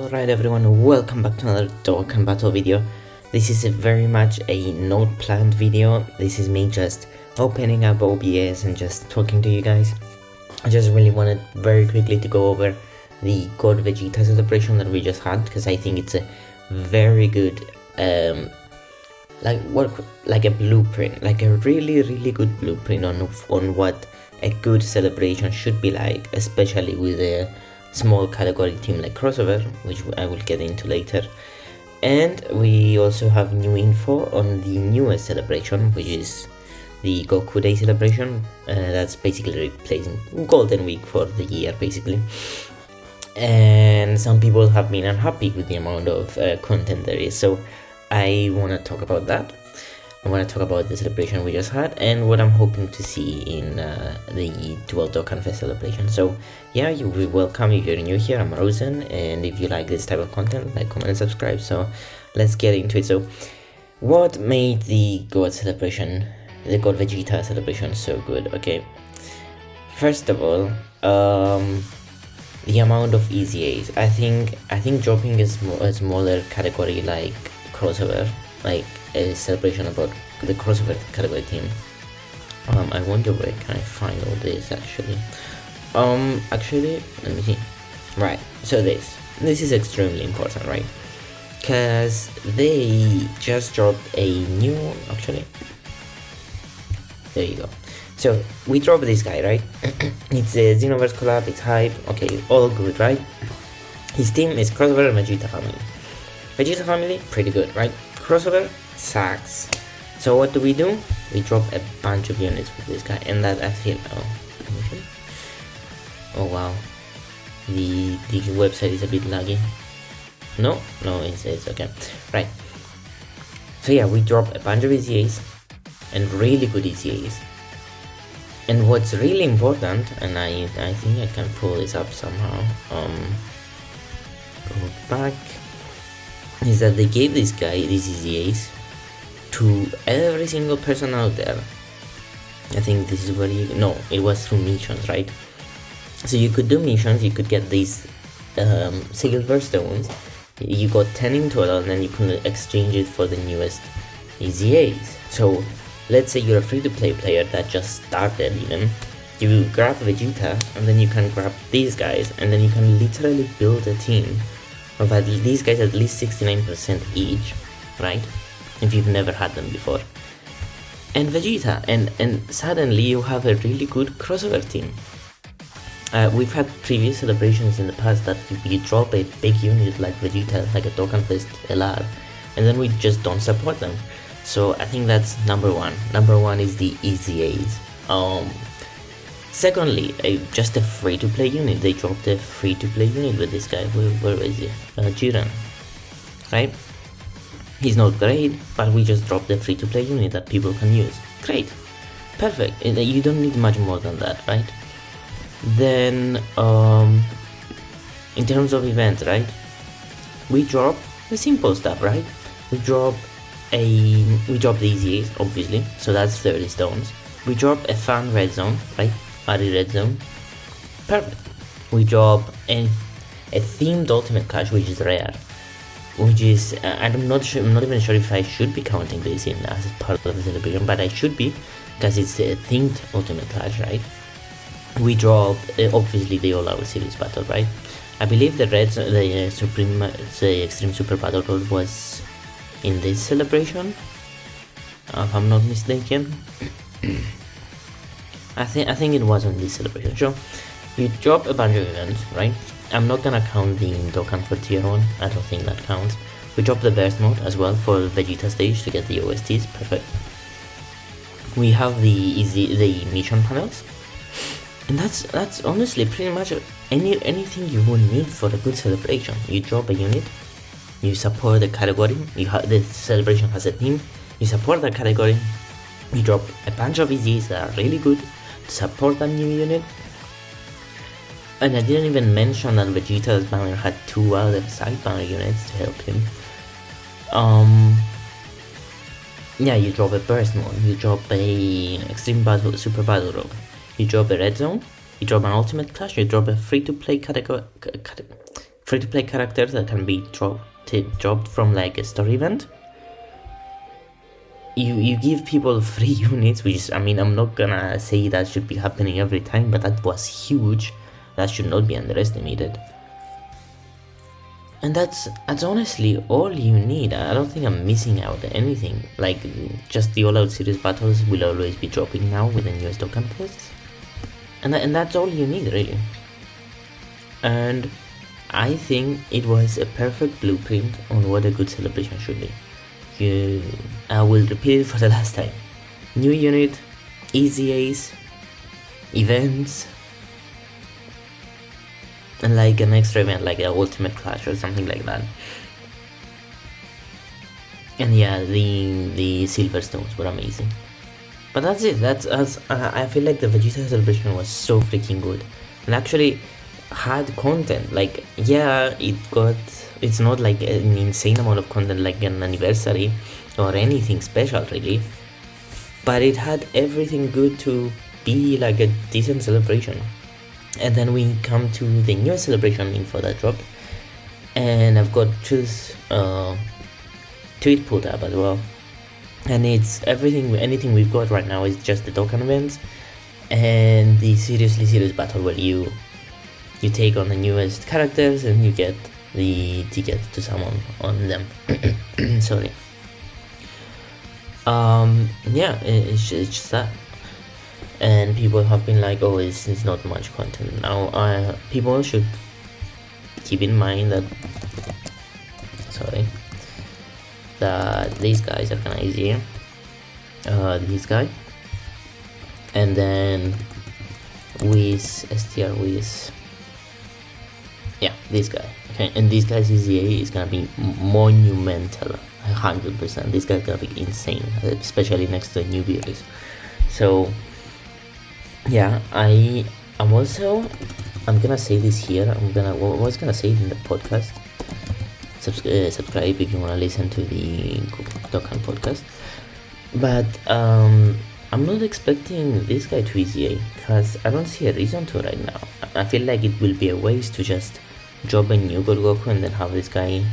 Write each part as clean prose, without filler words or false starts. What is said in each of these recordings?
Alright everyone, welcome back to another dokkan battle video. This is very much a not planned video. This is me just opening up OBS and just talking to you guys. I just really wanted very quickly to go over the God Vegeta celebration that we just had, because I think it's a very good like a blueprint, like a really good blueprint on what a good celebration should be like, especially with a small category team like crossover, which I will get into later. And we also have new info on the newest celebration, which is the Goku Day celebration. That's basically replacing Golden Week for the year, basically. And some people have been unhappy with the amount of content there is, so I want to talk about that. I want to talk about the celebration we just had and what I'm hoping to see in the Dual Dokkan Fest celebration. So yeah, you'll be welcome if you're new here. I'm Rosen, and if you like this type of content, like, comment, and subscribe. So let's get into it. So what made the God celebration, the God Vegeta celebration, so good? Okay, first of all, the amount of EZAs. I think dropping a smaller category like crossover, like a celebration about the crossover category team. I wonder where can I find all this actually. Actually, let me see. Right, so this is extremely important, right? Because they just dropped a new, actually, there you go. So we dropped this guy, right? It's a Xenoverse collab, it's hype, okay, all good, right? His team is crossover and Vegeta family. Vegeta family, pretty good, right? Crossover sucks. So what do? We drop a bunch of units with this guy, and that I feel, oh wow, the website is a bit laggy. No, it's okay, right? So yeah, we drop a bunch of EZAs and really good EZAs. And what's really important, and I think I can pull this up somehow, go back, is that they gave this guy these EZAs to every single person out there. I think this is where it was through missions, right? So you could do missions, you could get these silver stones, you got 10 in total, and then you can exchange it for the newest EZAs. So let's say you're a free-to-play player that just started even, you grab Vegeta, and then you can grab these guys, and then you can literally build a team of these guys at least 69% each, right? If you've never had them before. And Vegeta, and suddenly you have a really good crossover team. We've had previous celebrations in the past that you drop a big unit like Vegeta, like a Dokkan Fest LR, and then we just don't support them. So I think that's number one. Number one is the EZAs. Secondly, just a free-to-play unit. They dropped a free-to-play unit with this guy. Where is he? Jiren, right? He's not great, but we just dropped a free-to-play unit that people can use. Great, perfect. You don't need much more than that, right? Then, in terms of events, right? We drop the simple stuff, right? We drop the EZAs, obviously, so that's 30 stones. We drop a fun red zone, right? Party red zone, perfect. We drop a themed ultimate clash, which is rare, which is I'm not even sure if I should be counting this in as part of the celebration, but I should be, because it's a themed ultimate clash, right? We drop obviously the all out series battle, right? I believe the extreme super battle road was in this celebration, if I'm not mistaken. I think it was on this celebration. So you drop a bunch of events, right? I'm not gonna count the Dokkan for tier 1, I don't think that counts. We drop the burst mode as well for Vegeta stage to get the OSTs, perfect. We have the mission panels, and that's honestly pretty much anything you would need for a good celebration. You drop a unit, you support the category, the celebration has a theme, you support the category, you drop a bunch of EZs that are really good to support that new unit. And I didn't even mention that Vegeta's banner had 2 other side banner units to help him. Yeah, you drop a burst mode, you drop a extreme battle, super battle rogue, you drop a red zone, you drop an ultimate clash, you drop a free to play category, free-to-play characters that can be dropped from like a story event. You give people free units, which is, I mean, I'm not gonna say that should be happening every time, but that was huge. That should not be underestimated. And that's honestly all you need. I don't think I'm missing out anything. Like, just the all-out series battles will always be dropping now with the newest dokkan quests. And that's all you need, really. And I think it was a perfect blueprint on what a good celebration should be. I will repeat it for the last time. New unit, easy ace, events, and like an extra event like an ultimate clash or something like that. And yeah, the silver stones were amazing. But that's it. I feel like the Vegeta celebration was so freaking good, and actually had content. Like, yeah, it's not like an insane amount of content like an anniversary or anything special really, but it had everything good to be like a decent celebration. And then we come to the new celebration info that dropped, and I've got tweet pulled up as well, and it's anything we've got right now is just the dokkan events and the seriously serious battle where you take on the newest characters and you get the ticket to summon on them. Sorry. Yeah, it's just that. And people have been like, oh, it's not much content now. People should keep in mind that these guys are kind of easier. This guy, and then this guy. Okay, and this guy's EZA is gonna be monumental, 100%. This guy's gonna be insane, especially next to the new beauties. So yeah, I'm gonna say this here. I was gonna say it in the podcast. Subscribe if you wanna listen to the Dokkan podcast. But I'm not expecting this guy to EZA because I don't see a reason to right now. I feel like it will be a waste to just drop a new Goku and then have this guy,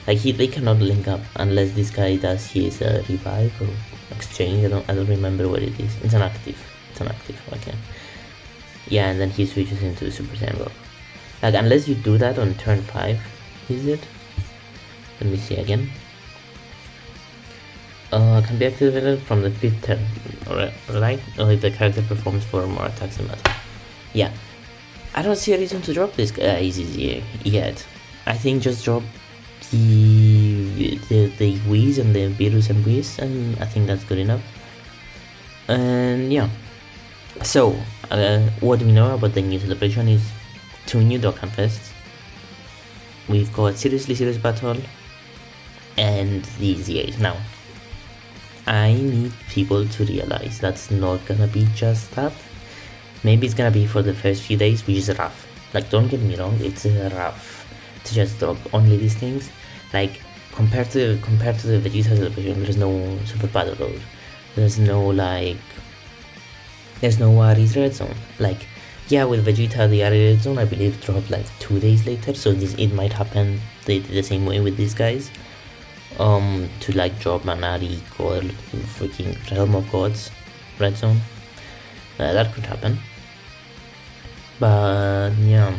like, they cannot link up unless this guy does his revive or exchange. I don't remember what it is. It's an active. Okay. Yeah, and then he switches into Super Saiyan Goku. Like, unless you do that on turn 5, is it? Let me see again. Can be activated from the 5th turn, right? Or if the character performs 4 more attacks in battle. Yeah, I don't see a reason to drop this guy yet. I think just drop the Whis and the Virus and Whis, and I think that's good enough. And yeah, so what we know about the new celebration is 2 new dokkan fests. We've got seriously serious battle and the ZAs. Now, I need people to realize that's not gonna be just that. Maybe it's gonna be for the first few days, which is rough. Like, don't get me wrong, it's rough to just drop only these things. Like, compared to the Vegeta celebration, there's no super battle road. There's no Ari's red zone. Like, yeah, with Vegeta, the Ari red zone I believe dropped like 2 days later, so it might happen the same way with these guys. To like drop an Ari or freaking Realm of Gods red zone. That could happen. But yeah,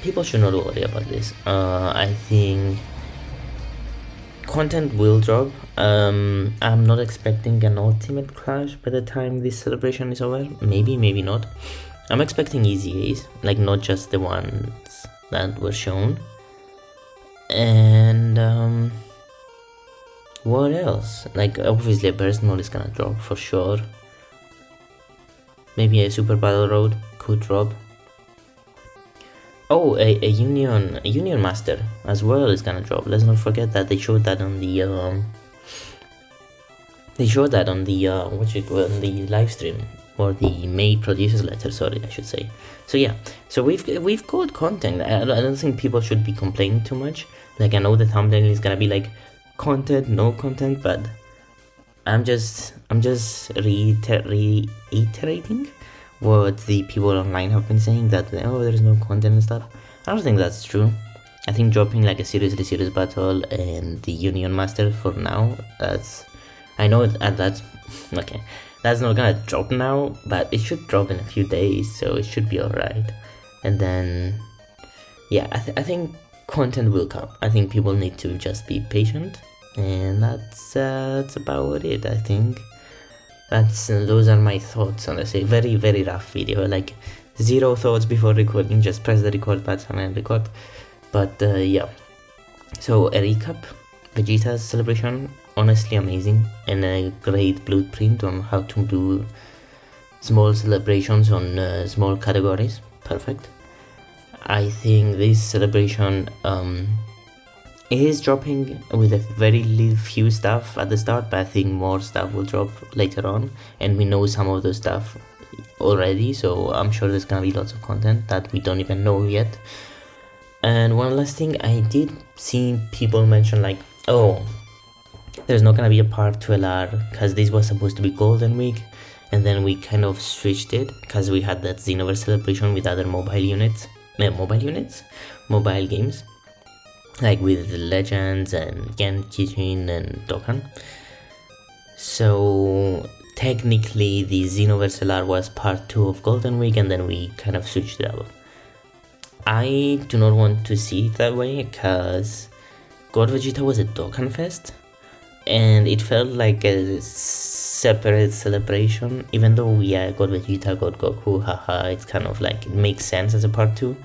people should not worry about this. I think content will drop. I'm not expecting an ultimate clash by the time this celebration is over. Maybe not. I'm expecting EZAs, like not just the ones that were shown. And what else? Like, obviously a burst mode is gonna drop for sure. Maybe a super battle road could drop. Oh, a union master as well is gonna drop. Let's not forget that they showed that on the on the live stream, or the May producers letter, sorry, I should say. So yeah, so we've got content. I don't think people should be complaining too much. Like, I know the thumbnail is gonna be like content, no content, but I'm just reiterating what the people online have been saying, that oh, there's no content and stuff. I don't think that's true. I think dropping like a seriously serious battle and the Union Master for now, I know that's okay. That's not gonna drop now, but it should drop in a few days, so it should be alright. And then, yeah, I think content will come. I think people need to just be patient, and that's about it. I think those are my thoughts. Honestly, very very rough video. Like 0 thoughts before recording. Just press the record button and record. But yeah. So a recap: Vegeta's celebration, honestly amazing, and a great blueprint on how to do small celebrations on small categories. Perfect. I think this celebration is dropping with a very few stuff at the start, but I think more stuff will drop later on, and we know some of those stuff already, so I'm sure there's gonna be lots of content that we don't even know yet. And one last thing, I did see people mention like, oh, there's not gonna be a part 2LR because this was supposed to be Golden Week, and then we kind of switched it because we had that Xenoverse celebration with other mobile games, like with Legends and Kitchen and Dokkan. So technically the Xenoverse LR was part 2 of Golden Week, and then we kind of switched it up. I do not want to see it that way because God Vegeta was a Dokkan Fest, and it felt like a separate celebration, even though yeah, God Vegeta, God Goku, haha, it's kind of like, it makes sense as a part 2.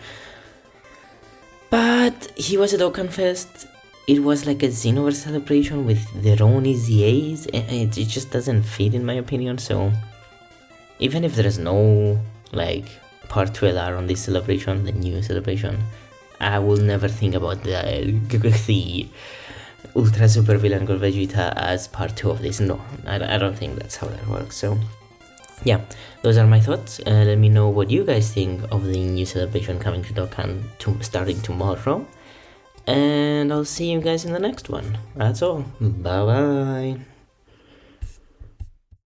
But he was a Dokkan Fest, it was like a Xenoverse celebration with their own EZAs, and it just doesn't fit in my opinion. So even if there's no like part 2LR on this celebration, the new celebration, I will never think about the Ultra Supervillain God Vegeta as part 2 of this. No, I don't think that's how that works. So yeah, those are my thoughts. Let me know what you guys think of the new celebration coming to Dokkan starting tomorrow, and I'll see you guys in the next one. That's all. Bye bye.